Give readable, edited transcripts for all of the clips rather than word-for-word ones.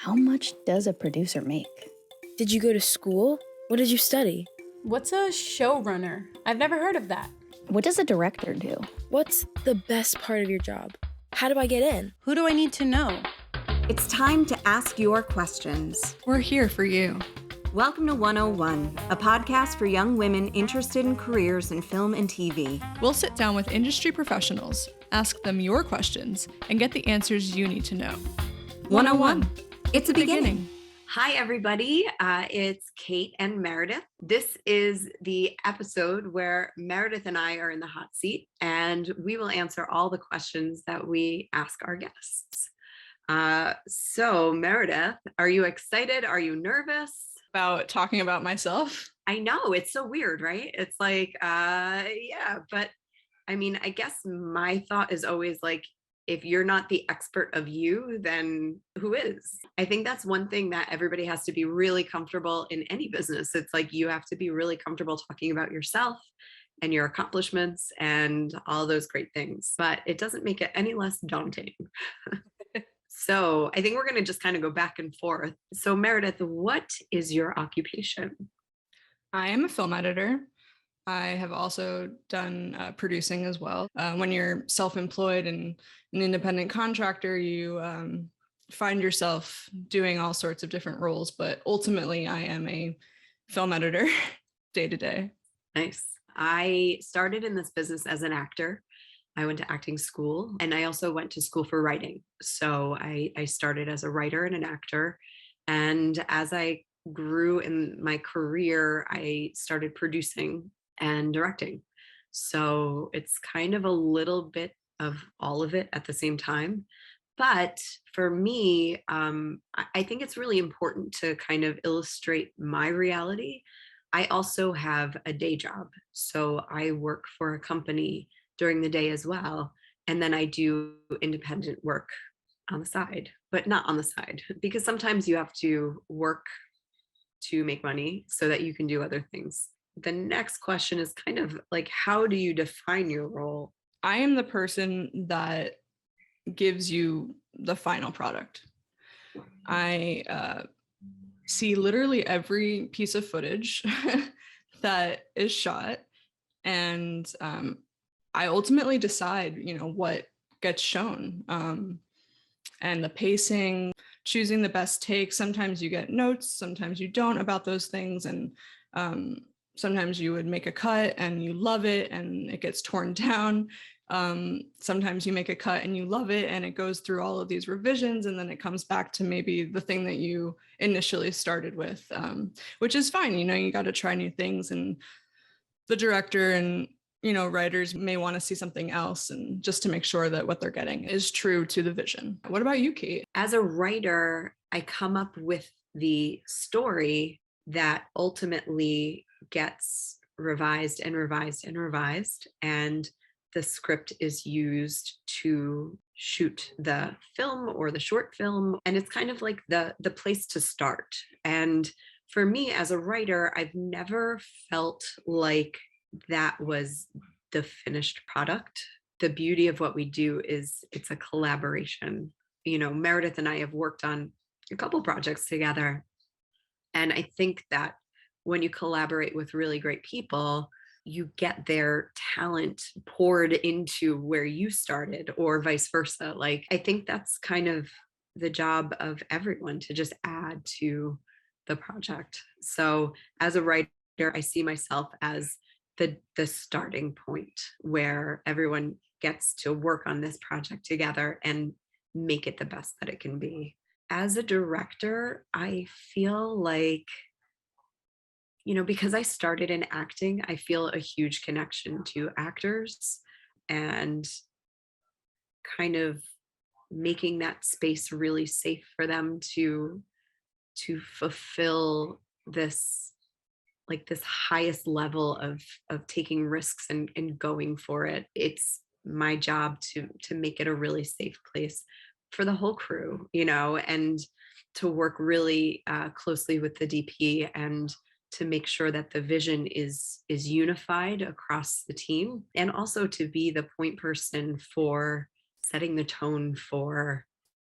How much does a producer make? Did you go to school? What did you study? What's a showrunner? I've never heard of that. What does a director do? What's the best part of your job? How do I get in? Who do I need to know? It's time to ask your questions. We're here for you. Welcome to 101, a podcast for young women interested in careers in film and TV. We'll sit down with industry professionals, ask them your questions, and get the answers you need to know. 101. It's a beginning. Hi, everybody. It's Kate and Meredith. This is the episode where Meredith and I are in the hot seat, and we will answer all the questions that we ask our guests. So, Meredith, are you excited? Are you nervous? About talking about myself? I know, it's so weird, right? It's like, yeah, but I mean, I guess my thought is always like, if you're not the expert of you, then who is? I think that's one thing that everybody has to be really comfortable in any business. It's like you have to be really comfortable talking about yourself and your accomplishments and all those great things, but it doesn't make it any less daunting. So I think we're going to just kind of go back and forth. So Meredith, what is your occupation? I am a film editor. I have also done producing as well. When you're self-employed and an independent contractor, you find yourself doing all sorts of different roles, but ultimately I am a film editor day to day. Nice. I started in this business as an actor. I went to acting school and I also went to school for writing. So I started as a writer and an actor. And as I grew in my career, I started producing and directing. So it's kind of a little bit of all of it at the same time. But for me, I think it's really important to kind of illustrate my reality. I also have a day job. So I work for a company during the day as well. And then I do independent work on the side, but not on the side, because sometimes you have to work to make money so that you can do other things. The next question is kind of like, how do you define your role? I am the person that gives you the final product. I see literally every piece of footage that is shot, and I ultimately decide, what gets shown, and the pacing, choosing the best take. Sometimes you get notes, sometimes you don't about those things, and sometimes you would make a cut and you love it and it gets torn down. Sometimes you make a cut and you love it and it goes through all of these revisions, and then it comes back to maybe the thing that you initially started with, which is fine. You got to try new things, and the director and writers may want to see something else, and just to make sure that what they're getting is true to the vision. What about you, Kate? As a writer, I come up with the story that ultimately gets revised and revised and revised, and the script is used to shoot the film or the short film, and it's kind of like the place to start. And for me as a writer, I've never felt like that was the finished product. The beauty of what we do is it's a collaboration. Meredith and I have worked on a couple projects together, and I think that when you collaborate with really great people, you get their talent poured into where you started, or vice versa. Like, I think that's kind of the job of everyone, to just add to the project. So as a writer, I see myself as the starting point where everyone gets to work on this project together and make it the best that it can be. As a director, I feel like, because I started in acting, I feel a huge connection to actors, and kind of making that space really safe for them to fulfill this highest level of taking risks and going for it. It's my job to make it a really safe place for the whole crew, and to work really closely with the DP, and to make sure that the vision is unified across the team, and also to be the point person for setting the tone for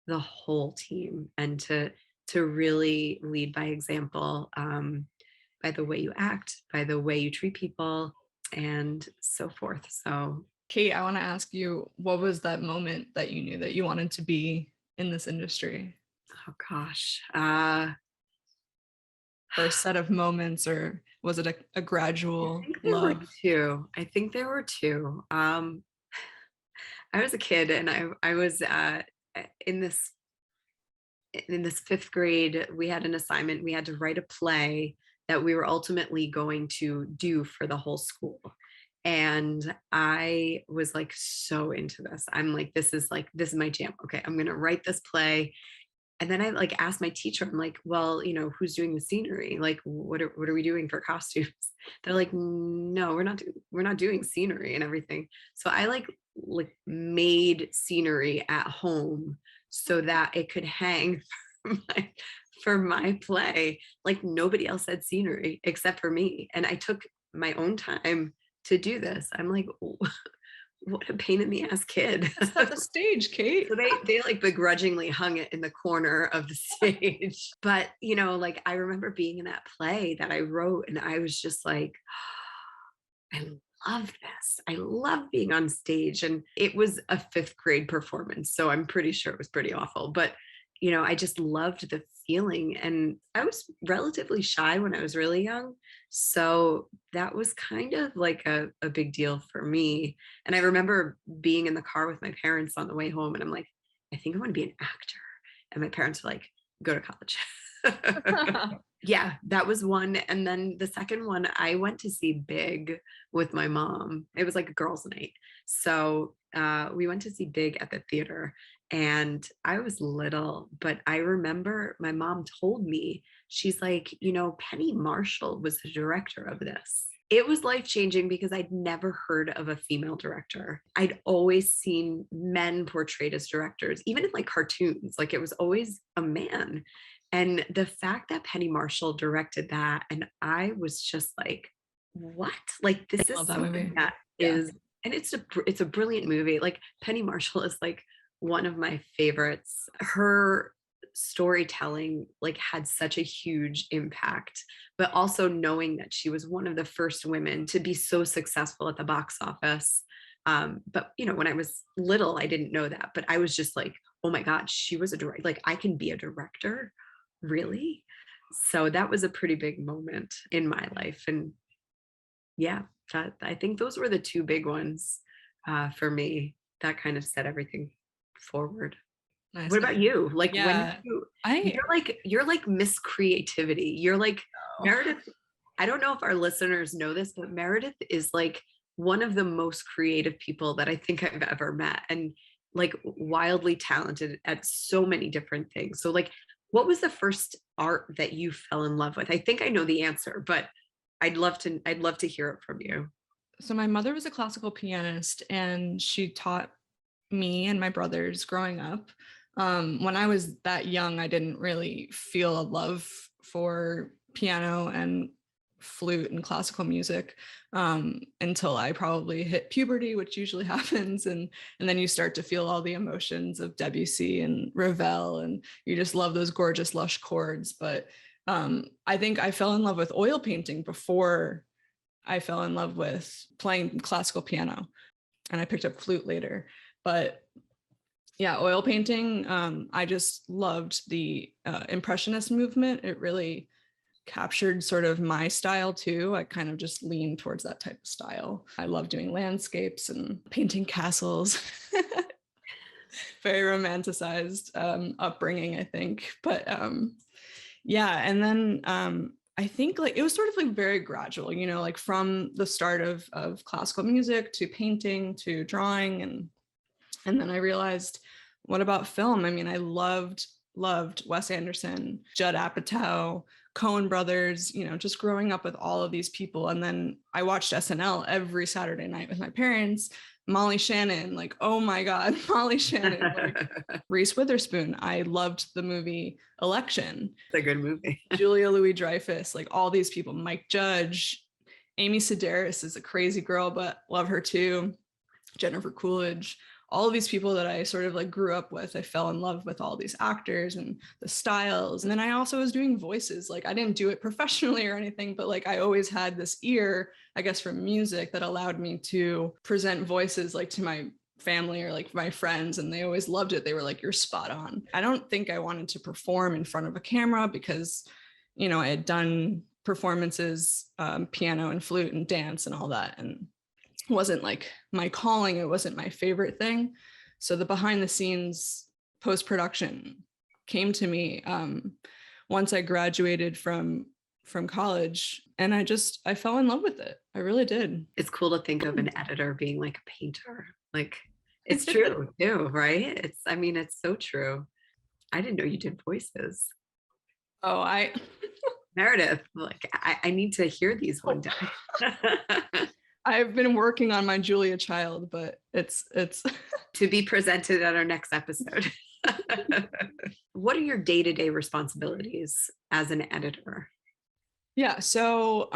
the whole team, and to to really lead by example, by the way you act, by the way you treat people, and so forth. So, Kate, I want to ask you, what was that moment that you knew that you wanted to be in this industry? oh gosh, First set of moments, or was it a gradual love? I think there were two. I was a kid, and I was in this fifth grade. We had an assignment. We had to write a play that we were ultimately going to do for the whole school. And I was like so into this. I'm like, this is my jam. Okay, I'm gonna write this play. And then I like asked my teacher, I'm like, well, who's doing the scenery? Like, what are we doing for costumes? They're like, no, we're not doing scenery and everything. So I like made scenery at home so that it could hang for my play. Like nobody else had scenery except for me. And I took my own time to do this. I'm like, what a pain in the ass kid. Set the stage, Kate. So they like begrudgingly hung it in the corner of the stage. But like I remember being in that play that I wrote, and I was just like, oh, I love this. I love being on stage. And it was a fifth grade performance, so I'm pretty sure it was pretty awful. But I just loved the feeling. And I was relatively shy when I was really young. So that was kind of like a big deal for me. And I remember being in the car with my parents on the way home, and I'm like, I think I want to be an actor. And my parents were like, go to college. Yeah, that was one. And then the second one, I went to see Big with my mom. It was like a girls' night. So we went to see Big at the theater, and I was little, but I remember my mom told me, she's like, Penny Marshall was the director of this. It was life-changing because I'd never heard of a female director. I'd always seen men portrayed as directors, even in like cartoons. Like it was always a man. And the fact that Penny Marshall directed that, and I was just like, what? Like this is something that is, and it's a brilliant movie. Like Penny Marshall is like one of my favorites. Her storytelling like had such a huge impact, but also knowing that she was one of the first women to be so successful at the box office. But when I was little, I didn't know that, but I was just like, oh my God, she was a director. Like I can be a director, really? So that was a pretty big moment in my life. And yeah, I think those were the two big ones for me that kind of set everything forward. Nice. What about you? Like Yeah, you're like Miss Creativity. You're like Meredith. I don't know if our listeners know this, but Meredith is like one of the most creative people that I think I've ever met, and like wildly talented at so many different things. So like, what was the first art that you fell in love with? I think I know the answer, but I'd love to hear it from you. So my mother was a classical pianist, and she taught me and my brothers growing up. When I was that young, I didn't really feel a love for piano and flute and classical music until I probably hit puberty, which usually happens. And then you start to feel all the emotions of Debussy and Ravel, and you just love those gorgeous, lush chords. But I think I fell in love with oil painting before I fell in love with playing classical piano, and I picked up flute later. But yeah, oil painting, I just loved the Impressionist movement. It really captured sort of my style too. I kind of just leaned towards that type of style. I love doing landscapes and painting castles. Very romanticized upbringing, I think. But yeah, and then I think like it was sort of like very gradual, like from the start of classical music to painting to drawing, and then I realized, what about film? I mean, I loved Wes Anderson, Judd Apatow, Coen brothers, just growing up with all of these people. And then I watched SNL every Saturday night with my parents. Molly Shannon, like, oh my God, Molly Shannon, like, Reese Witherspoon. I loved the movie Election. It's a good movie. Julia Louis-Dreyfus, like all these people, Mike Judge, Amy Sedaris is a crazy girl, but love her too. Jennifer Coolidge, all of these people that I sort of like grew up with. I fell in love with all these actors and the styles. And then I also was doing voices. Like I didn't do it professionally or anything, but like I always had this ear, I guess, for music that allowed me to present voices like to my family or like my friends, and they always loved it. They were like, you're spot on. I don't think I wanted to perform in front of a camera because, you know, I had done performances, piano and flute and dance and all that, and it wasn't like my calling. It wasn't my favorite thing. So the behind the scenes post-production came to me once I graduated from college, and I fell in love with it. I really did. It's cool to think of an editor being like a painter. Like it's true too, right? It's so true. I didn't know you did voices. Oh, Meredith, like I need to hear these one day. I've been working on my Julia Child, but it's to be presented at our next episode. What are your day-to-day responsibilities as an editor? Yeah, so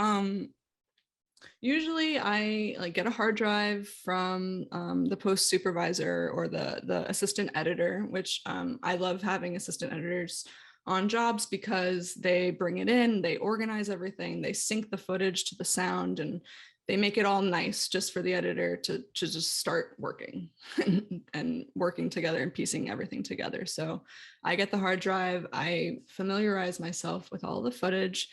usually I like get a hard drive from the post supervisor or the assistant editor, which I love having assistant editors on jobs because they bring it in, they organize everything, they sync the footage to the sound, and they make it all nice just for the editor to just start working and working together and piecing everything together. So I get the hard drive, I familiarize myself with all the footage,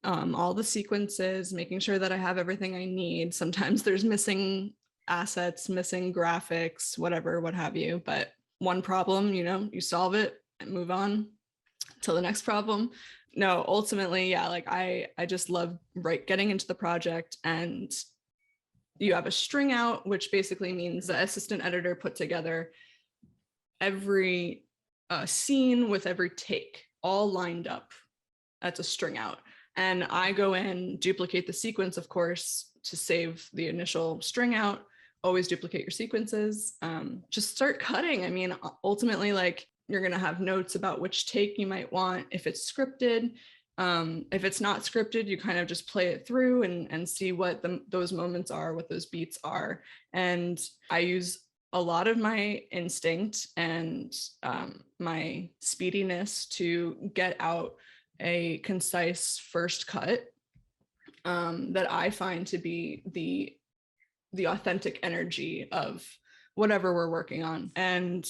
all the sequences, making sure that I have everything I need. Sometimes there's missing assets, missing graphics, whatever, what have you. But one problem, you know, you solve it and move on to the next problem. No, ultimately, yeah, like I just love getting into the project, and you have a string out, which basically means the assistant editor put together every scene with every take all lined up. That's a string out. And I go in, duplicate the sequence, of course, to save the initial string out. Always duplicate your sequences. Just start cutting. I mean, ultimately, like you're going to have notes about which take you might want if it's scripted. If it's not scripted, you kind of just play it through and see what those moments are, what those beats are. And I use a lot of my instinct and my speediness to get out a concise first cut that I find to be the authentic energy of whatever we're working on. And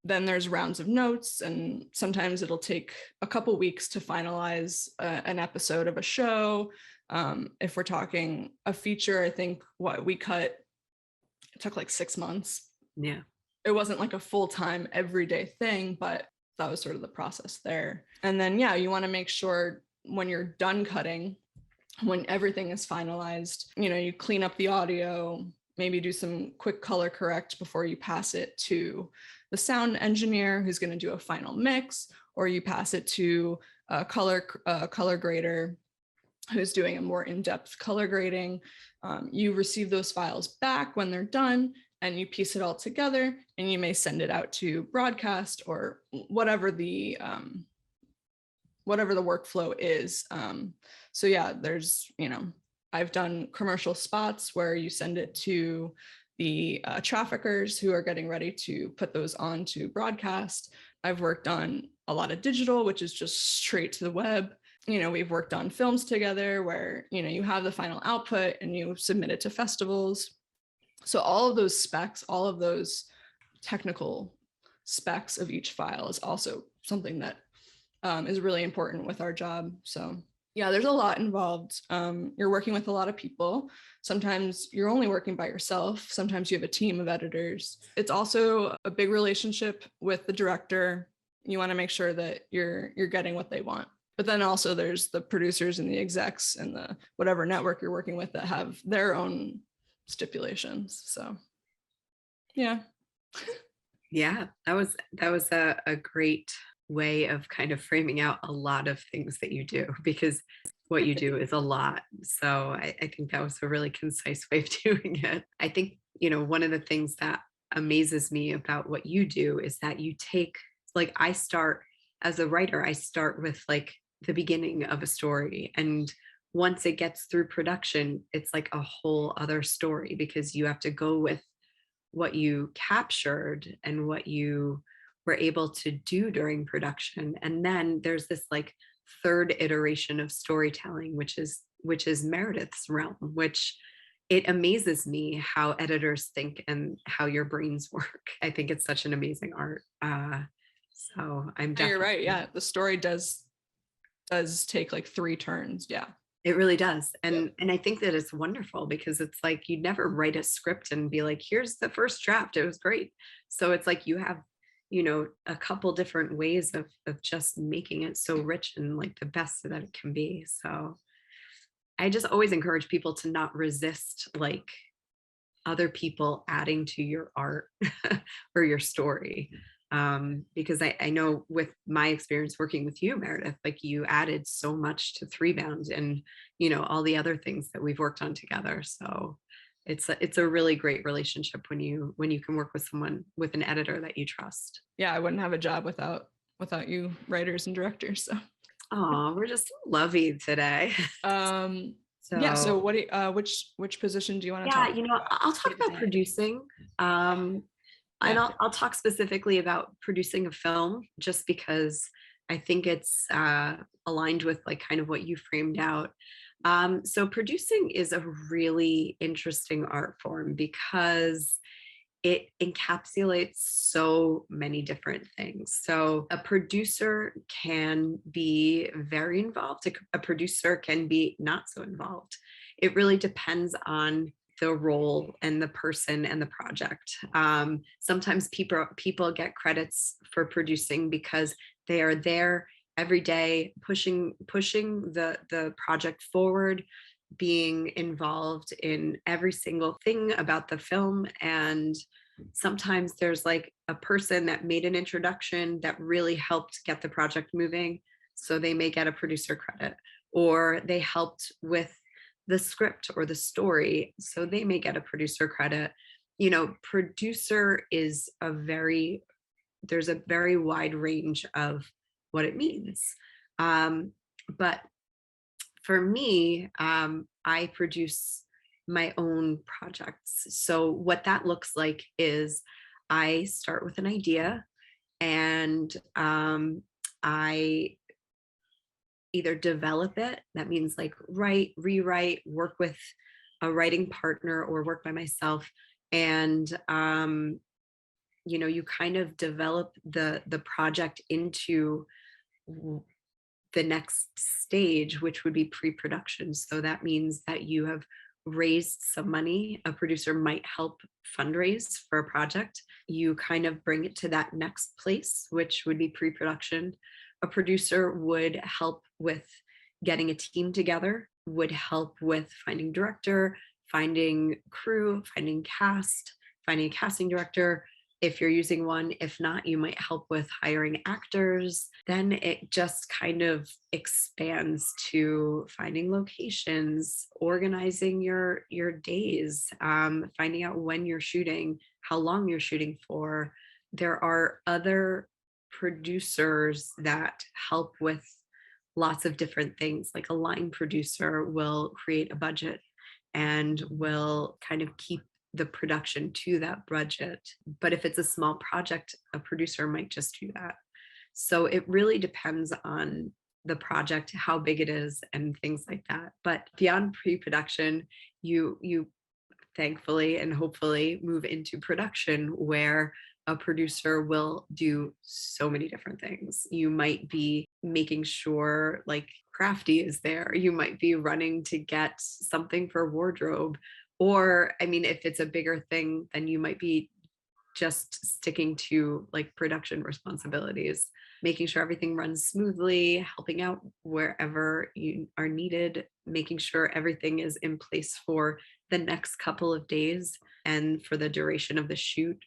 then there's rounds of notes, and sometimes it'll take a couple weeks to finalize an episode of a show. If we're talking a feature, I think what we cut, it took like 6 months. Yeah. It wasn't like a full-time everyday thing, but that was sort of the process there. And then, yeah, you want to make sure when you're done cutting, when everything is finalized, you know, you clean up the audio, maybe do some quick color correct before you pass it to the sound engineer who's going to do a final mix, or you pass it to a color grader who's doing a more in-depth color grading. You receive those files back when they're done, and you piece it all together, and you may send it out to broadcast or whatever the workflow is. So yeah, there's, you know, I've done commercial spots where you send it to the traffickers who are getting ready to put those on to broadcast. I've worked on a lot of digital, which is just straight to the web. You know, we've worked on films together where, you know, you have the final output and you submit it to festivals. So all of those specs, all of those technical specs of each file is also something that is really important with our job. So yeah, there's a lot involved. You're working with a lot of people. Sometimes you're only working by yourself. Sometimes you have a team of editors. It's also a big relationship with the director. You want to make sure that you're getting what they want. But then also there's the producers and the execs and the whatever network you're working with that have their own stipulations. So yeah. Yeah, that was a great way of kind of framing out a lot of things that you do, because what you do is a lot. So I think that was a really concise way of doing it. I think, you know, one of the things that amazes me about what you do is that you take, like, I start as a writer, I start with like the beginning of a story, and once it gets through production, it's like a whole other story, because you have to go with what you captured and what you were able to do during production. And then there's this like third iteration of storytelling, which is Meredith's realm, which it amazes me how editors think and how your brains work. I think it's such an amazing art. So I'm definitely, you're right. Yeah. The story does take like 3 turns. Yeah. it really does. And I think that it's wonderful because it's like you'd never write a script and be like, here's the first draft. It was great. So it's like you have, a couple different ways of just making it so rich and like the best that it can be. So I just always encourage people to not resist like other people adding to your art or your story. Because I know with my experience working with you, Meredith, like you added so much to 3Bound and, all the other things that we've worked on together. So it's a really great relationship when you can work with someone, with an editor that you trust. Yeah. I wouldn't have a job without you writers and directors. So. Oh, we're just lovey today. So what do you, which position do you want to talk about? I'll talk about producing. And I'll talk specifically about producing a film just because I think it's aligned with like kind of what you framed out. So producing is a really interesting art form because it encapsulates so many different things. So a producer can be very involved. A producer can be not so involved. It really depends on the role and the person and the project. Sometimes people get credits for producing because they are there every day, pushing the project forward, being involved in every single thing about the film. And sometimes there's like a person that made an introduction that really helped get the project moving, so they may get a producer credit, or they helped with the script or the story, so they may get a producer credit. Producer is there's a very wide range of what it means. But for me, I produce my own projects. So what that looks like is I start with an idea and I either develop it, that means like write, rewrite, work with a writing partner or work by myself. And you kind of develop the project into the next stage, which would be pre-production. So that means that you have raised some money. A producer might help fundraise for a project. You kind of bring it to that next place, which would be pre-production. A producer would help with getting a team together, would help with finding director, finding crew, finding cast, finding a casting director, if you're using one. If not, you might help with hiring actors. Then it just kind of expands to finding locations, organizing your days, finding out when you're shooting, how long you're shooting for. There are other producers that help with lots of different things. Like a line producer will create a budget and will kind of keep the production to that budget. But if it's a small project, a producer might just do that. So it really depends on the project, how big it is, and things like that. But beyond pre-production, you thankfully and hopefully move into production, where a producer will do so many different things. You might be making sure like crafty is there. You might be running to get something for wardrobe. Or, I mean, if it's a bigger thing, then you might be just sticking to like production responsibilities, making sure everything runs smoothly, helping out wherever you are needed, making sure everything is in place for the next couple of days and for the duration of the shoot,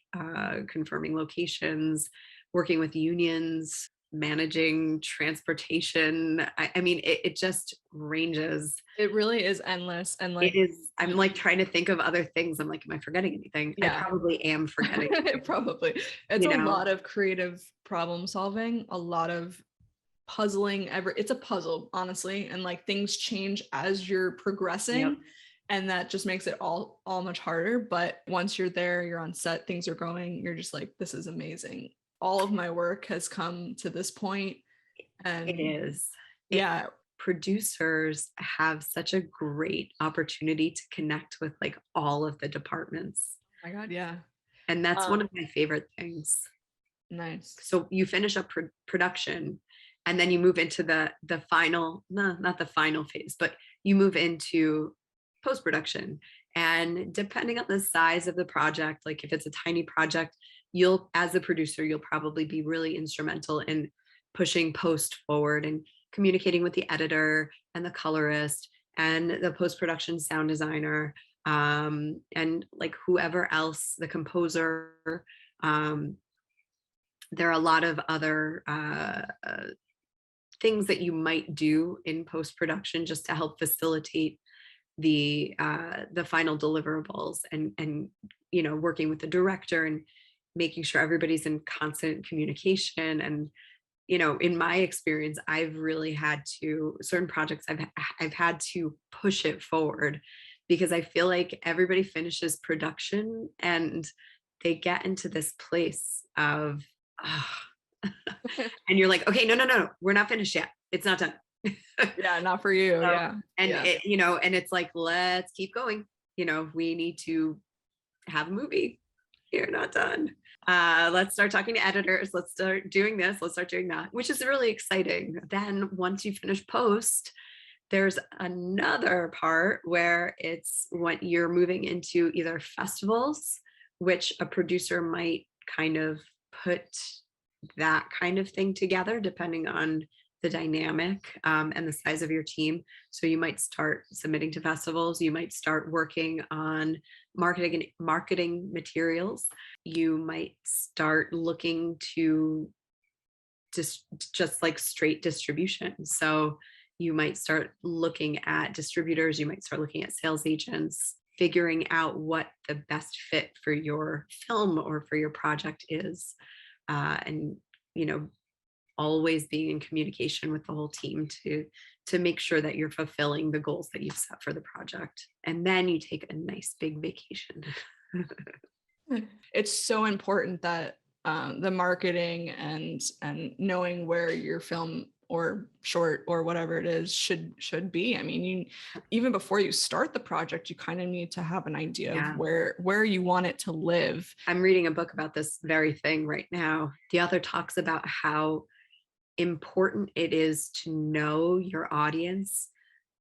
confirming locations, working with unions, managing transportation. I mean, it just ranges. It really is endless. And like, it is, I'm like trying to think of other things. I'm like, am I forgetting anything? Yeah. I probably am forgetting. Probably. It's a lot of creative problem solving, a lot of puzzling. It's a puzzle, honestly. And like things change as you're progressing. Yep. And that just makes it all much harder. But once you're there, you're on set, things are going, you're just like, this is amazing. All of my work has come to this point. And It is. yeah. Producers have such a great opportunity to connect with like all of the departments. Oh my God, yeah. And that's one of my favorite things. Nice. So you finish up production, and then you move into the final, no, not the final phase, but you move into post-production. And depending on the size of the project, like if it's a tiny project, you'll, as a producer, you'll probably be really instrumental in pushing post forward and communicating with the editor and the colorist and the post-production sound designer, and like whoever else, the composer. There are a lot of other things that you might do in post-production just to help facilitate the final deliverables, and you know, working with the director and making sure everybody's in constant communication. And you know, in my experience, I've really had to, certain projects I've had to push it forward, because I feel like everybody finishes production and they get into this place of and you're like, okay, no, we're not finished yet, it's not done. Yeah, not for you. So, yeah. And yeah. it, you know, and it's like, let's keep going, you know, we need to have a movie, you're not done. Let's start talking to editors, let's start doing this, let's start doing that, which is really exciting. Then once you finish post, there's another part where it's when you're moving into either festivals, which a producer might kind of put that kind of thing together depending on the dynamic and the size of your team. So you might start submitting to festivals, you might start working on marketing materials, you might start looking to just like straight distribution. So you might start looking at distributors, you might start looking at sales agents, figuring out what the best fit for your film or for your project is. And, you know, always being in communication with the whole team to make sure that you're fulfilling the goals that you've set for the project. And then you take a nice big vacation. It's so important that the marketing and knowing where your film or short or whatever it is should be. I mean, you, even before you start the project, you kind of need to have an idea of where you want it to live. I'm reading a book about this very thing right now. The author talks about how important it is to know your audience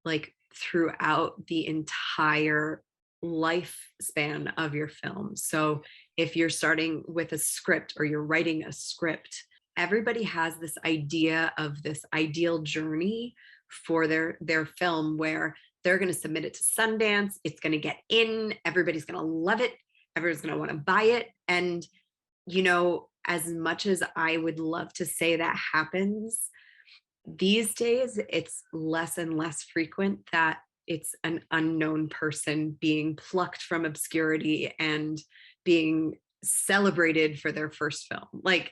like throughout the entire lifespan of your film. So if you're starting with a script or you're writing a script, everybody has this idea of this ideal journey for their film where they're going to submit it to Sundance, it's going to get in, everybody's going to love it, everyone's going to want to buy it. And you know, as much as I would love to say that happens, these days it's less and less frequent that it's an unknown person being plucked from obscurity and being celebrated for their first film. Like,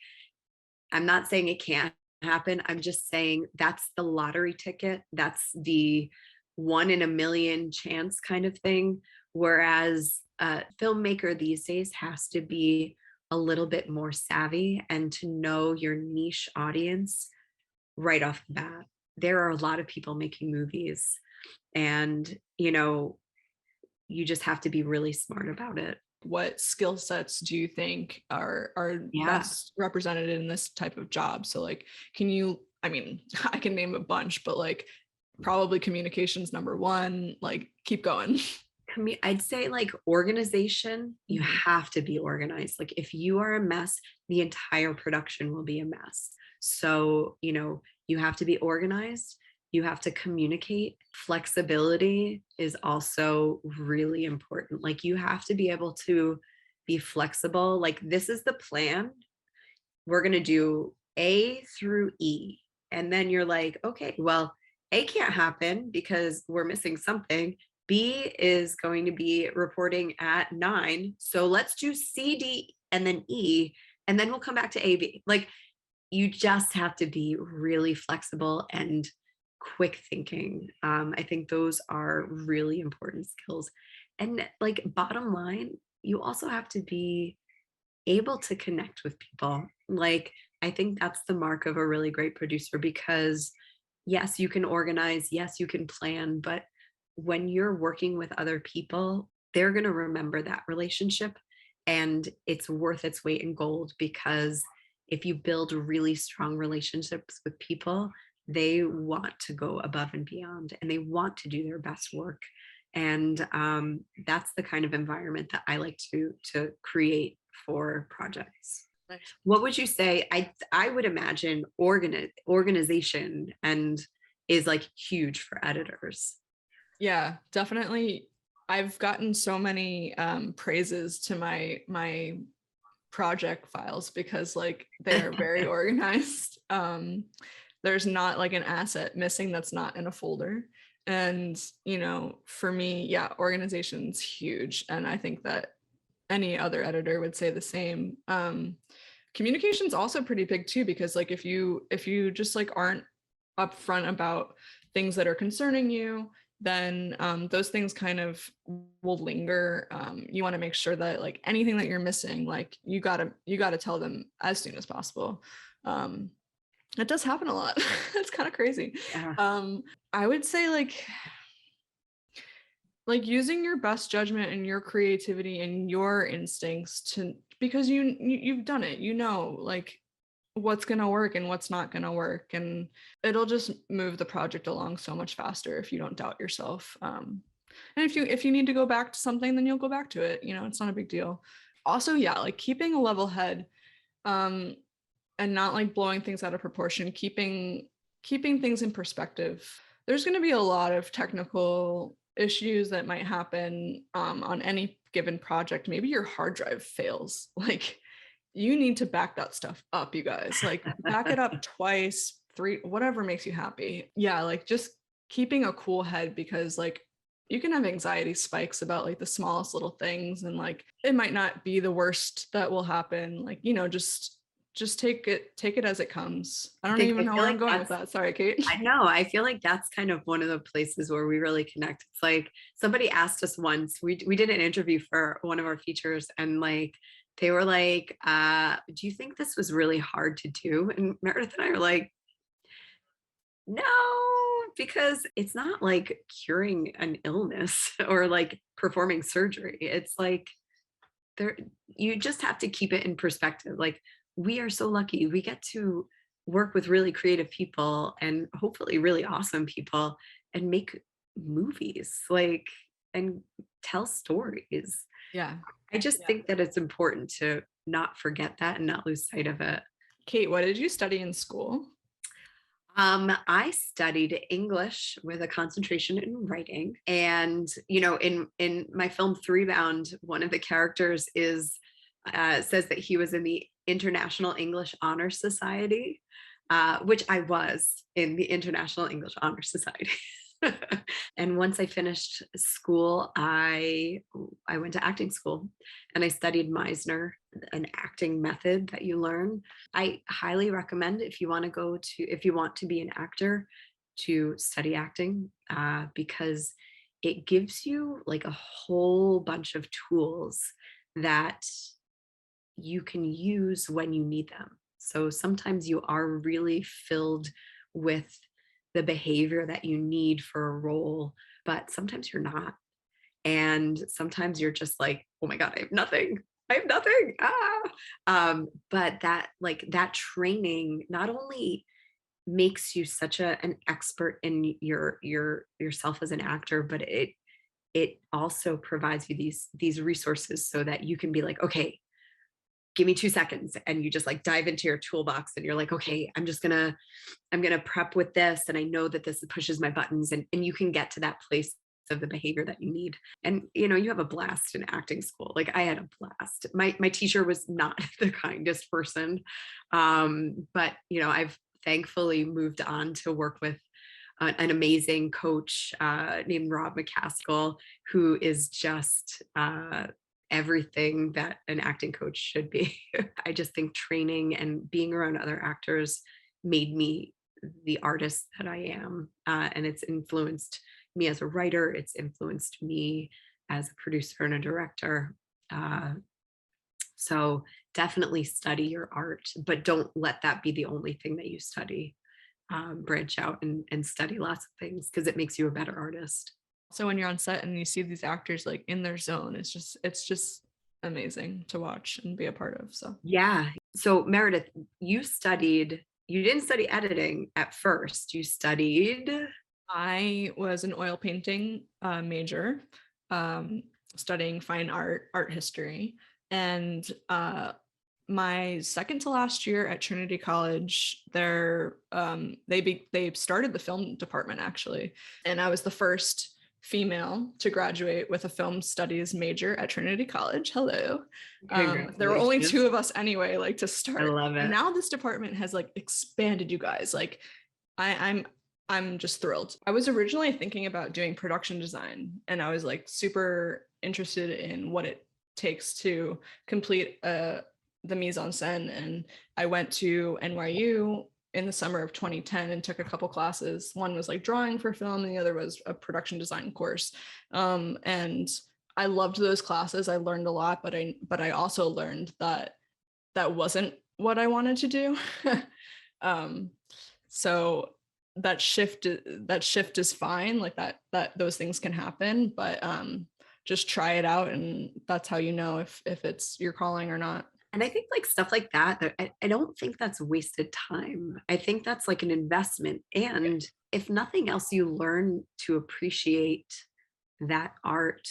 I'm not saying it can't happen. I'm just saying that's the lottery ticket. That's the 1 in a million chance kind of thing. Whereas a filmmaker these days has to be a little bit more savvy and to know your niche audience right off the bat. There are a lot of people making movies, and you know, you just have to be really smart about it. What skill sets do you think are best represented in this type of job? So like, can you, I mean, I can name a bunch, but like probably communication's number one, like keep going. I'd say like organization, you have to be organized. Like if you are a mess, the entire production will be a mess. So, you know, you have to be organized. You have to communicate. Flexibility is also really important. Like you have to be able to be flexible. Like this is the plan. We're going to do A through E. And then you're like, okay, well, A can't happen because we're missing something. B is going to be reporting at 9. So let's do C, D, and then E, and then we'll come back to A, B. Like you just have to be really flexible and quick thinking. I think those are really important skills. And like bottom line, you also have to be able to connect with people. Like, I think that's the mark of a really great producer, because yes, you can organize, yes, you can plan, but when you're working with other people, they're going to remember that relationship, and it's worth its weight in gold, because if you build really strong relationships with people, they want to go above and beyond and they want to do their best work. And that's the kind of environment that I like to create for projects. What would you say? I would imagine organization and is like huge for editors. Yeah, definitely. I've gotten so many praises to my project files because like they are very organized. There's not like an asset missing that's not in a folder. And, you know, for me, yeah, organization's huge. And I think that any other editor would say the same. Communication's also pretty big too, because like if you just like aren't upfront about things that are concerning you, then those things kind of will linger. You want to make sure that like anything that you're missing, like you gotta tell them as soon as possible. It does happen a lot. It's kind of crazy. Yeah. I would say like using your best judgment and your creativity and your instincts to, because you've done it, you know, like what's going to work and what's not going to work, and it'll just move the project along so much faster if you don't doubt yourself. And if you need to go back to something, then you'll go back to it, you know, it's not a big deal. Also, yeah, like keeping a level head, and not like blowing things out of proportion, keeping things in perspective. There's going to be a lot of technical issues that might happen on any given project. Maybe your hard drive fails. Like you need to back that stuff up, you guys. Like back it up twice, 3, whatever makes you happy. Yeah, like just keeping a cool head, because like you can have anxiety spikes about like the smallest little things, and like it might not be the worst that will happen. Like, you know, just take it as it comes. I don't even know where I'm going with that. Sorry, Kate. I know. I feel like that's kind of one of the places where we really connect. It's like somebody asked us once, we did an interview for one of our features, and like they were like, do you think this was really hard to do? And Meredith and I are like, no, because it's not like curing an illness or like performing surgery. It's like you just have to keep it in perspective. Like, we are so lucky. We get to work with really creative people and hopefully really awesome people and make movies, like, and tell stories. Yeah. I just think that it's important to not forget that and not lose sight of it. Kate, what did you study in school? I studied English with a concentration in writing. And, you know, in my film Three Bound, one of the characters says that he was in the International English Honor Society, which I was in the International English Honor Society. And once I finished school, I went to acting school and I studied Meisner, an acting method that you learn. I highly recommend if you want to be an actor, to study acting, because it gives you like a whole bunch of tools that you can use when you need them. So sometimes you are really filled with the behavior that you need for a role, but sometimes you're not. And sometimes you're just like, oh my God, I have nothing. But that training not only makes you such an expert in yourself as an actor, but it also provides you these resources so that you can be like, okay, give me 2 seconds, and you just like dive into your toolbox and you're like, okay, I'm gonna prep with this, and I know that this pushes my buttons, and you can get to that place of the behavior that you need. And you know, you have a blast in acting school. Like I had a blast. My teacher was not the kindest person, but you know, I've thankfully moved on to work with an amazing coach named Rob McCaskill, who is just everything that an acting coach should be. I just think training and being around other actors made me the artist that I am. And it's influenced me as a writer. It's influenced me as a producer and a director. So definitely study your art, but don't let that be the only thing that you study. Branch out and study lots of things, because it makes you a better artist. So when you're on set and you see these actors like in their zone, it's just amazing to watch and be a part of. So Yeah. So Meredith, you didn't study editing at first. You studied. I was an oil painting major, studying fine art history, and my second to last year at Trinity College, they started the film department actually, and I was the first female to graduate with a film studies major at Trinity College. Hello. There were only 2 of us anyway, like to start. I love it. And now this department has like expanded, you guys. Like I'm just thrilled. I was originally thinking about doing production design, and I was like super interested in what it takes to complete the mise en scène. And I went to NYU in the summer of 2010 and took a couple classes. One was like drawing for film, and the other was a production design course. And I loved those classes. I learned a lot, but I also learned that wasn't what I wanted to do. So that shift is fine. Like that those things can happen, but just try it out, and that's how you know if it's your calling or not. And I think like stuff like that, I don't think that's wasted time. I think that's like an investment. And if nothing else, you learn to appreciate that art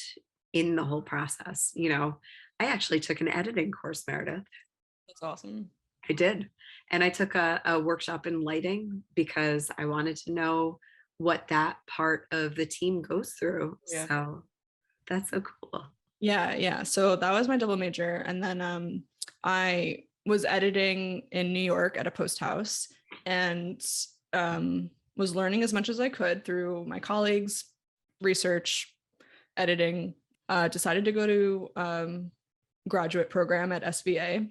in the whole process. You know, I actually took an editing course, Meredith. That's awesome. I did. And I took a workshop in lighting because I wanted to know what that part of the team goes through. Yeah. So that's so cool. Yeah. So that was my double major. And then I was editing in New York at a post house, and was learning as much as I could through my colleagues, research, editing. Decided to go to graduate program at SVA.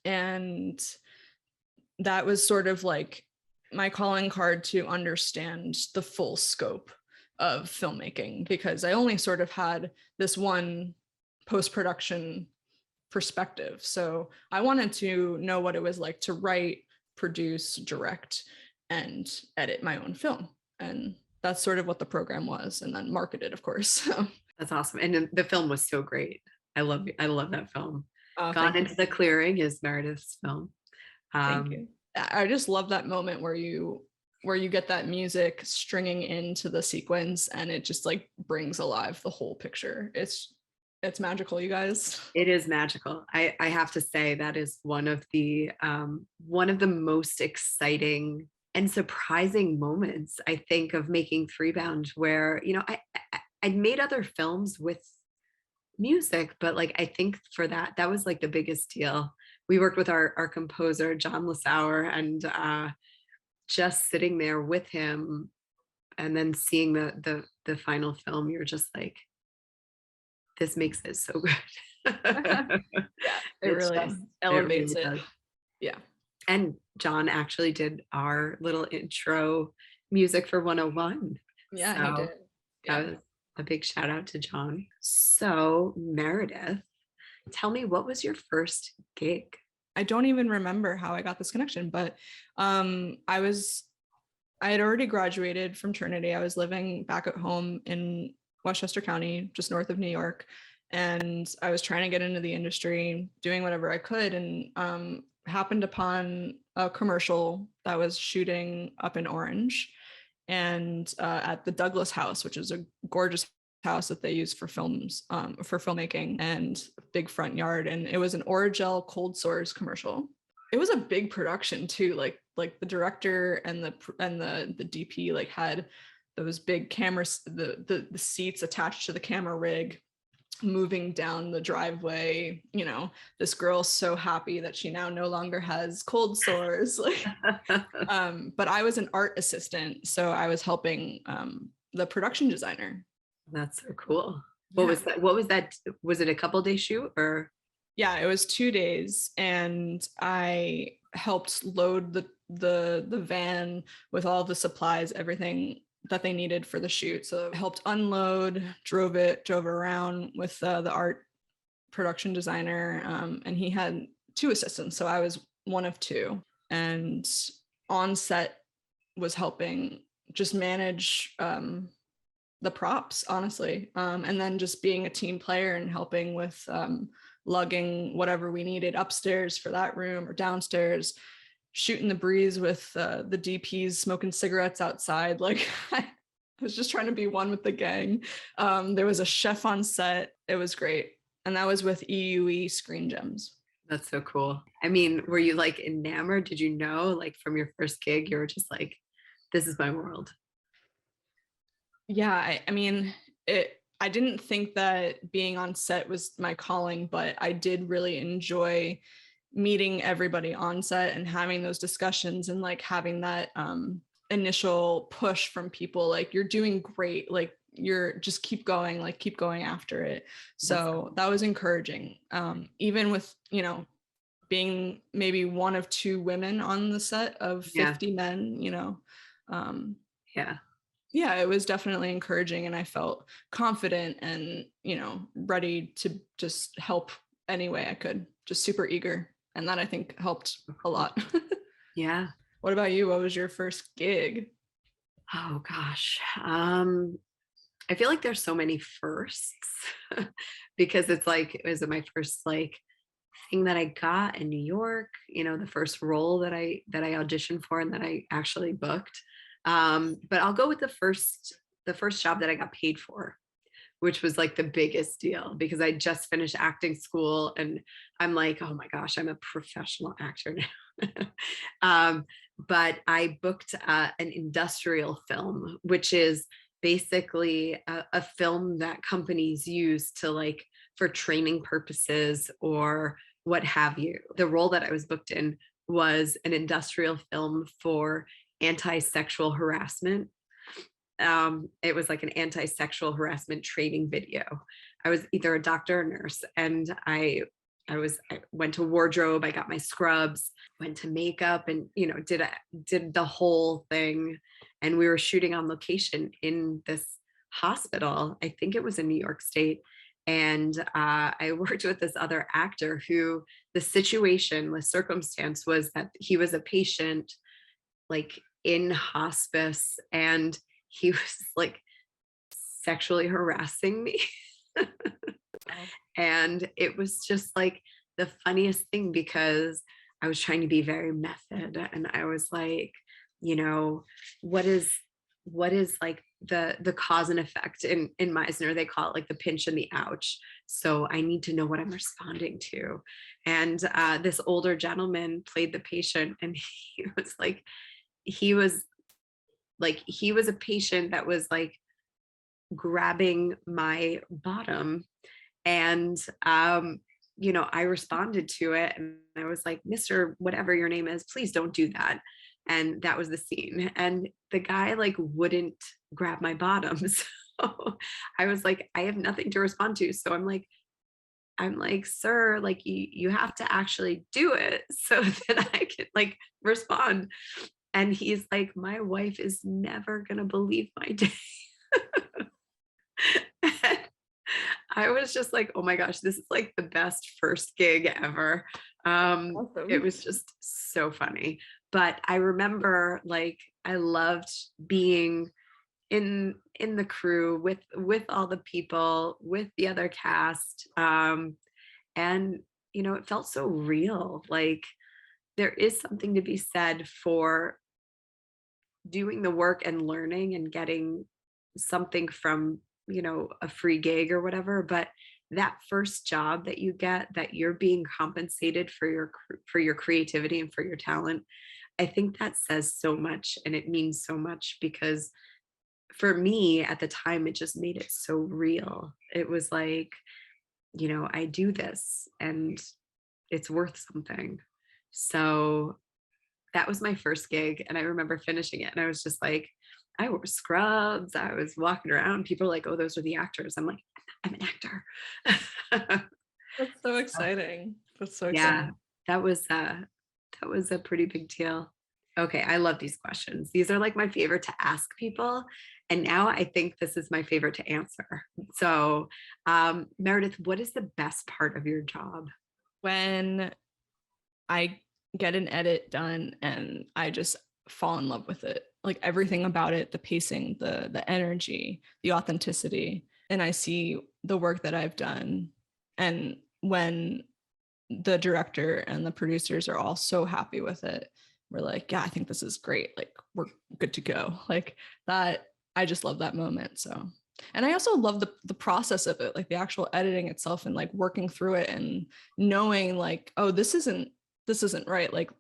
And that was sort of like my calling card to understand the full scope of filmmaking, because I only sort of had this one post-production perspective. So I wanted to know what it was like to write, produce, direct, and edit my own film. And that's sort of what the program was, and then marketed, of course. That's awesome. And the film was so great. I love that film. Oh, Gone into the Clearing is Meredith's film. Thank you. I just love that moment where you get that music stringing into the sequence, and it just like brings alive the whole picture. It's magical, you guys. It is magical. I have to say that is one of the most exciting and surprising moments, I think, of making Threebound, where, you know, I'd made other films with music, but like I think for that was like the biggest deal. We worked with our composer John Lasauer, and just sitting there with him and then seeing the final film, you're just like, this makes it so good. Yeah, it really elevates it. Yeah. And John actually did our little intro music for 101. Yeah, so he did. Yeah. That was a big shout out to John. So Meredith, tell me, what was your first gig? I don't even remember how I got this connection, but I had already graduated from Trinity. I was living back at home in Westchester County, just north of New York. And I was trying to get into the industry, doing whatever I could, and happened upon a commercial that was shooting up in Orange, and at the Douglas House, which is a gorgeous house that they use for films, for filmmaking, and big front yard. And it was an Orajel cold sores commercial. It was a big production too. Like the director and the DP like had those big cameras, the seats attached to the camera rig, moving down the driveway. You know, this girl's so happy that she now no longer has cold sores. Like, but I was an art assistant, so I was helping the production designer. That's so cool. What was that? Was it a couple day shoot or? Yeah, it was 2 days, and I helped load the van with all the supplies, everything that they needed for the shoot. So I helped unload, drove it around with the art production designer, and he had 2 assistants, so I was one of 2. And on set was helping just manage the props, honestly, and then just being a team player and helping with lugging whatever we needed upstairs for that room or downstairs, shooting the breeze with the DPs smoking cigarettes outside. Like I was just trying to be one with the gang. There was a chef on set. It was great. And that was with EUE Screen Gems. That's so cool. I mean, were you like enamored? Did you know, like from your first gig, you were just like, this is my world? Yeah, I mean, I didn't think that being on set was my calling, but I did really enjoy meeting everybody on set and having those discussions and like having that initial push from people, like, you're doing great, like you're just keep going after it. So that was encouraging. Even with, you know, being maybe one of 2 women on the set of 50 men, you know. Yeah, it was definitely encouraging, and I felt confident and, you know, ready to just help any way I could, just super eager. And that I think helped a lot. Yeah. What about you? What was your first gig? Oh gosh. I feel like there's so many firsts because it's like, was it my first like thing that I got in New York, you know, the first role that I auditioned for and that I actually booked. But I'll go with the first job that I got paid for, which was like the biggest deal because I just finished acting school and I'm like, oh my gosh, I'm a professional actor now. But I booked an industrial film, which is basically a film that companies use to like for training purposes or what have you. The role that I was booked in was an industrial film for anti-sexual harassment. It was like an anti-sexual harassment training video. I was either a doctor or nurse, and I went to wardrobe, I got my scrubs, went to makeup, and you know, did the whole thing. And we were shooting on location in this hospital. I think it was in New York State. And I worked with this other actor who the circumstance was that he was a patient like in hospice and he was like sexually harassing me. And it was just like the funniest thing because I was trying to be very method and I was like, you know, what is like the cause and effect in Meisner, they call it like the pinch and the ouch. So I need to know what I'm responding to. And this older gentleman played the patient and he was a patient that was like grabbing my bottom. And you know, I responded to it and I was like, Mr. whatever your name is, please don't do that. And that was the scene. And the guy like wouldn't grab my bottom. So I was like, I have nothing to respond to. So I'm like, sir, like you have to actually do it so that I can like respond. And he's like, my wife is never gonna believe my day. I was just like, oh my gosh, this is like the best first gig ever. Awesome. It was just so funny. But I remember like I loved being in the crew with all the people, with the other cast. And you know, it felt so real. Like there is something to be said for doing the work and learning and getting something from, you know, a free gig or whatever, but that first job that you get, that you're being compensated for your creativity and for your talent, I think that says so much and it means so much because for me at the time, it just made it so real. It was like, you know, I do this and it's worth something. So that was my first gig. And I remember finishing it and I was just like, I wore scrubs. I was walking around. People are like, oh, those are the actors. I'm like, I'm an actor. That's so exciting. That's so exciting. Yeah, that was a pretty big deal. Okay, I love these questions. These are like my favorite to ask people. And now I think this is my favorite to answer. So, Meredith, what is the best part of your job? When I get an edit done and I just fall in love with it, like everything about it, the pacing, the energy, the authenticity, and I see the work that I've done. And when the director and the producers are all so happy with it, we're like, yeah, I think this is great, like we're good to go, like that. I just love that moment. So, and I also love the process of it, like the actual editing itself and like working through it and knowing like, oh, this isn't right, like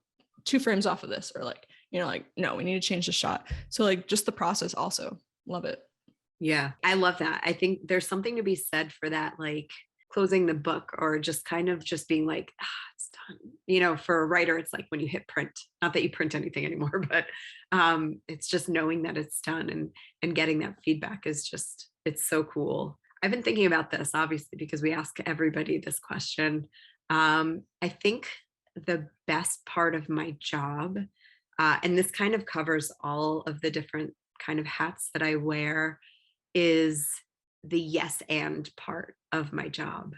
2 frames off of this, or like, you know, like, no, we need to change the shot. So like just the process, also love it. Yeah, I love that. I think there's something to be said for that, like closing the book, or just kind of just being like, it's done. You know, for a writer, it's like when you hit print, not that you print anything anymore, but it's just knowing that it's done, and getting that feedback is just, it's so cool. I've been thinking about this, obviously, because we ask everybody this question. I think the best part of my job, and this kind of covers all of the different kind of hats that I wear, is the yes and part of my job.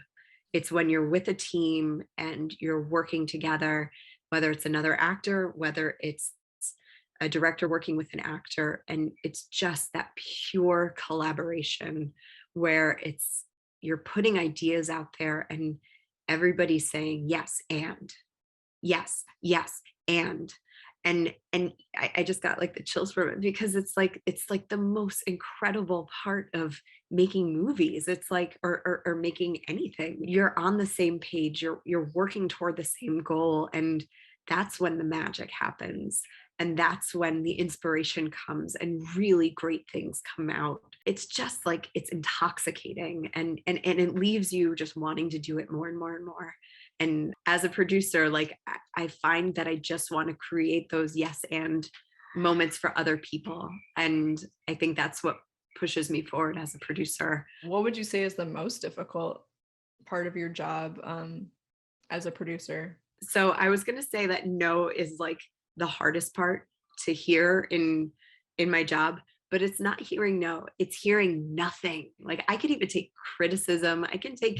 It's when you're with a team and you're working together, whether it's another actor, whether it's a director working with an actor, and it's just that pure collaboration where it's, you're putting ideas out there and everybody's saying yes and yes, yes, and I just got like the chills from it, because it's like the most incredible part of making movies. It's like, or making anything. You're on the same page, you're working toward the same goal, and that's when the magic happens. And that's when the inspiration comes and really great things come out. It's just like, it's intoxicating, and it leaves you just wanting to do it more and more and more. And as a producer, like I find that I just want to create those yes and moments for other people. And I think that's what pushes me forward as a producer. What would you say is the most difficult part of your job as a producer? So I was going to say that no is like the hardest part to hear in my job, but it's not hearing no, it's hearing nothing. Like I could even take criticism, I can take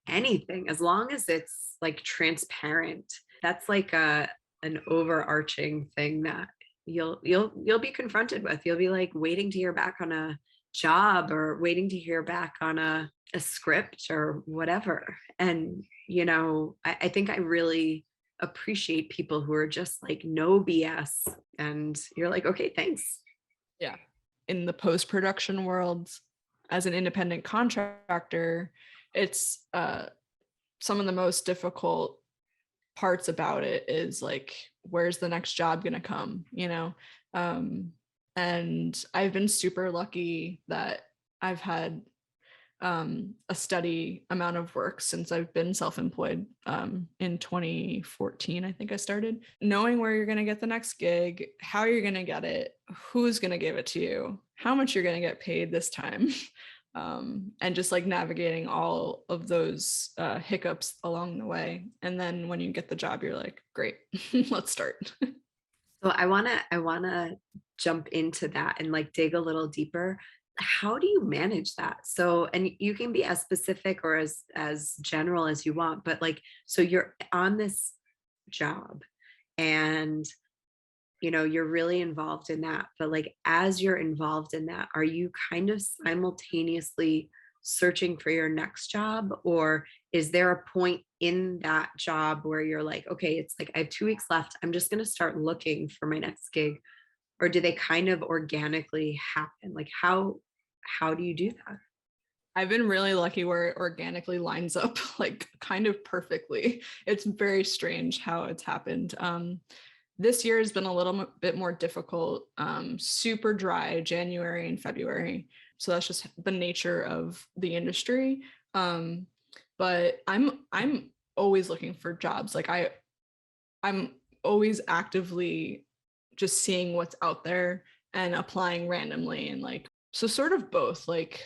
anything as long as it's like transparent. That's like an overarching thing that you'll be confronted with. You'll be like waiting to hear back on a job, or waiting to hear back on a script or whatever. And you know, I think I really appreciate people who are just like no BS, and you're like, okay, thanks. Yeah. In the post-production world, as an independent contractor, it's some of the most difficult parts about it is like, where's the next job gonna come, you know? And I've been super lucky that I've had a steady amount of work since I've been self-employed. In 2014, I think I started. Knowing where you're going to get the next gig, how you're going to get it, who's going to give it to you, how much you're going to get paid this time, and just like navigating all of those hiccups along the way. And then when you get the job, you're like, great, let's start. So I wanna jump into that and like dig a little deeper. How do you manage that? So, and you can be as specific or as general as you want, but like, so you're on this job and you know, you're really involved in that, but like, as you're involved in that, are you kind of simultaneously searching for your next job, or is there a point in that job where you're like, okay, it's like I have 2 weeks left, I'm just going to start looking for my next gig? Or do they kind of organically happen? Like how do you do that? I've been really lucky where it organically lines up like kind of perfectly. It's very strange how it's happened. This year has been a little bit more difficult, super dry January and February. So that's just the nature of the industry. But I'm always looking for jobs. Like I'm always actively just seeing what's out there and applying randomly, and like, so sort of both, like,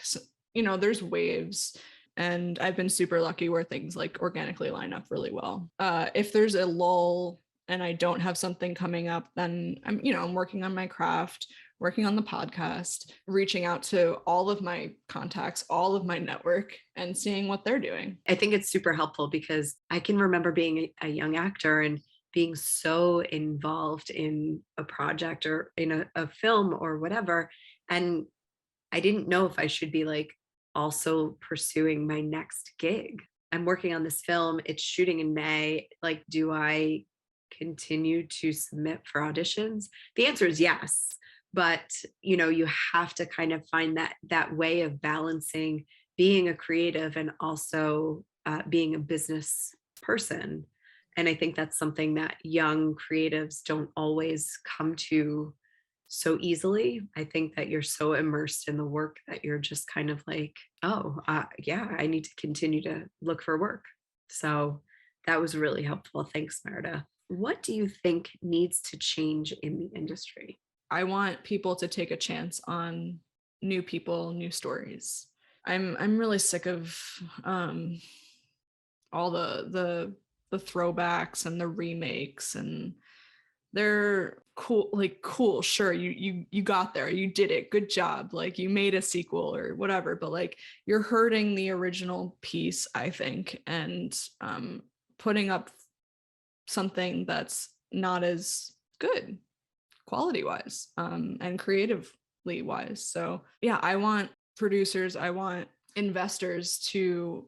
you know, there's waves, and I've been super lucky where things like organically line up really well. If there's a lull and I don't have something coming up, then I'm working on my craft, working on the podcast, reaching out to all of my contacts, all of my network, and seeing what they're doing. I think it's super helpful because I can remember being a young actor and being so involved in a project or in a film or whatever. And I didn't know if I should be like also pursuing my next gig. I'm working on this film, it's shooting in May. Like, do I continue to submit for auditions? The answer is yes. But you have to kind of find that way of balancing being a creative and also being a business person. And I think that's something that young creatives don't always come to so easily. I think that you're so immersed in the work that you're just kind of like, oh, yeah, I need to continue to look for work. So that was really helpful. Thanks, Meredith. What do you think needs to change in the industry? I want people to take a chance on new people, new stories. I'm really sick of all the throwbacks and the remakes, and they're cool, like cool, sure, you got there, you did it, good job, like you made a sequel or whatever, but like you're hurting the original piece, I think, and putting up something that's not as good quality wise and creatively wise. So yeah, I want producers, I want investors to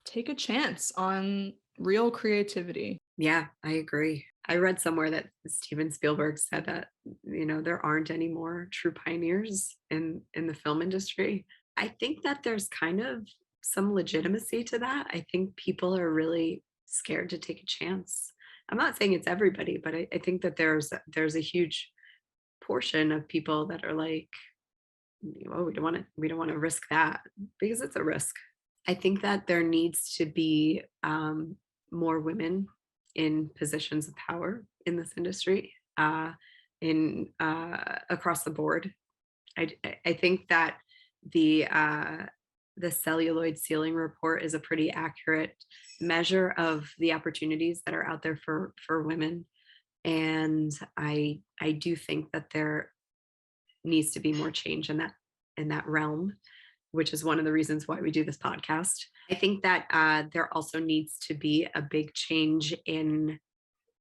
take a chance on real creativity. Yeah, I agree. I read somewhere that Steven Spielberg said that, there aren't any more true pioneers in the film industry. I think that there's kind of some legitimacy to that. I think people are really scared to take a chance. I'm not saying it's everybody, but I think that there's a huge portion of people that are like, oh, we don't want to risk that, because it's a risk. I think that there needs to be more women in positions of power in this industry, across the board. I think that the celluloid ceiling report is a pretty accurate measure of the opportunities that are out there for women. And I do think that there needs to be more change in that realm, which is one of the reasons why we do this podcast. I think that there also needs to be a big change in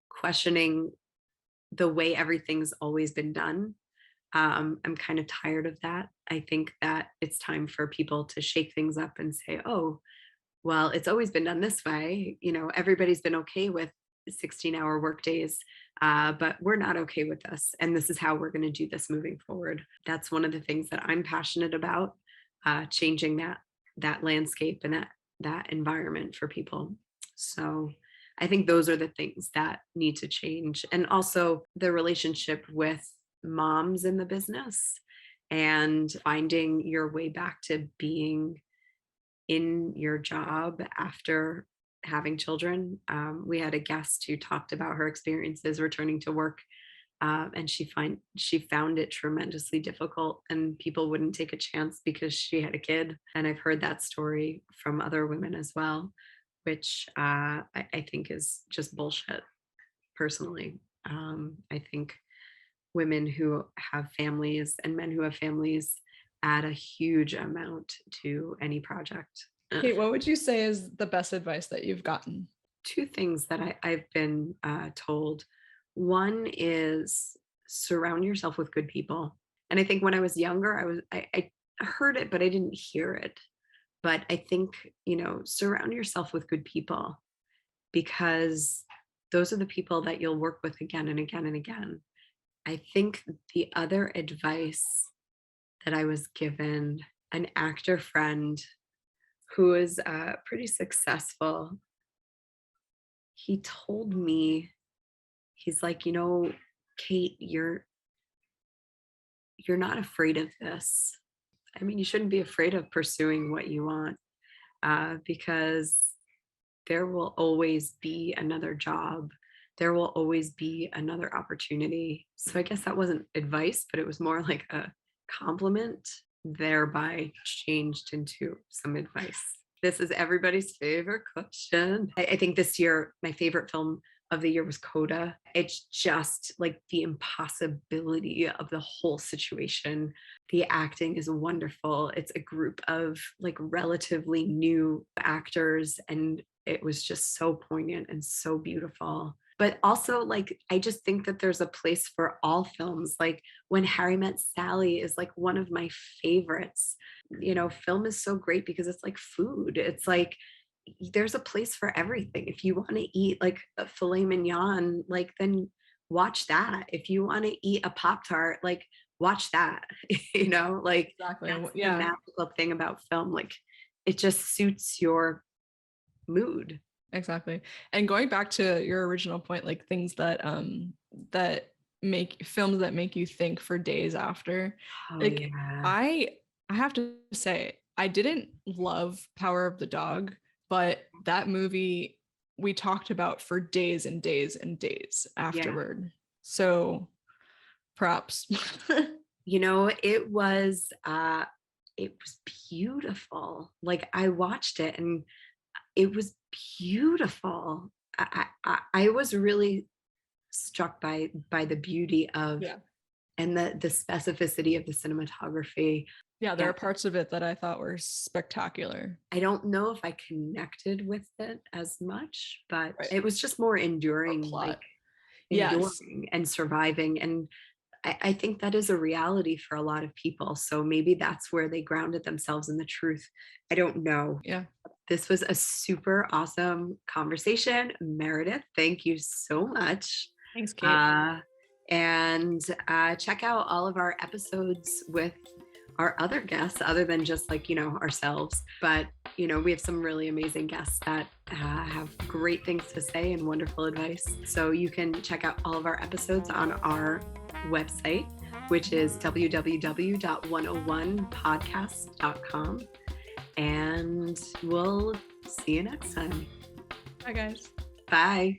questioning the way everything's always been done. I'm kind of tired of that. I think that it's time for people to shake things up and say, oh, well, it's always been done this way. Everybody's been okay with 16-hour workdays, but we're not okay with this. And this is how we're going to do this moving forward. That's one of the things that I'm passionate about, changing that landscape and that environment for people. So I think those are the things that need to change. And also the relationship with moms in the business and finding your way back to being in your job after having children. We had a guest who talked about her experiences returning to work, and she found it tremendously difficult, and people wouldn't take a chance because she had a kid. And I've heard that story from other women as well, which I think is just bullshit, personally. I think women who have families and men who have families add a huge amount to any project. Kate, what would you say is the best advice that you've gotten? Two things that I've been told. One is surround yourself with good people. And I think when I was younger, I heard it, but I didn't hear it. But I think, surround yourself with good people, because those are the people that you'll work with again and again and again. I think the other advice that I was given, an actor friend who is pretty successful, he told me, he's like, Kate, you're not afraid of this. I mean, you shouldn't be afraid of pursuing what you want, because there will always be another job. There will always be another opportunity. So I guess that wasn't advice, but it was more like a compliment, thereby changed into some advice. This is everybody's favorite question. I think this year, my favorite film of the year was Coda. It's just like the impossibility of the whole situation. The acting is wonderful. It's a group of like relatively new actors, and it was just so poignant and so beautiful. But also, like, I just think that there's a place for all films. Like When Harry Met Sally is like one of my favorites. You know, film is so great because it's like food. It's like there's a place for everything. If you want to eat like a filet mignon, like then watch that. If you want to eat a Pop-Tart, like watch that. You know, like Exactly. that's the Yeah. magical thing about film. Like it just suits your mood. Exactly. And going back to your original point, like things that that make films that make you think for days after. Oh Like yeah. I have to say, I didn't love Power of the Dog, but that movie we talked about for days and days and days afterward. So props. You know, it was beautiful. Like I watched it and it was beautiful. I was really struck by the beauty of Yeah. and the specificity of the cinematography. Yeah, there Yeah. are parts of it that I thought were spectacular. I don't know if I connected with it as much, but Right. it was just more enduring, plot. like Yes. enduring and surviving. And I think that is a reality for a lot of people. So maybe that's where they grounded themselves in the truth. I don't know. Yeah. This was a super awesome conversation. Meredith, thank you so much. Thanks, Kate. And check out all of our episodes with our other guests, other than just like, you know, ourselves. But, you know, we have some really amazing guests that have great things to say and wonderful advice. So you can check out all of our episodes on our website, which is www.101podcast.com. And we'll see you next time. Bye, guys. Bye.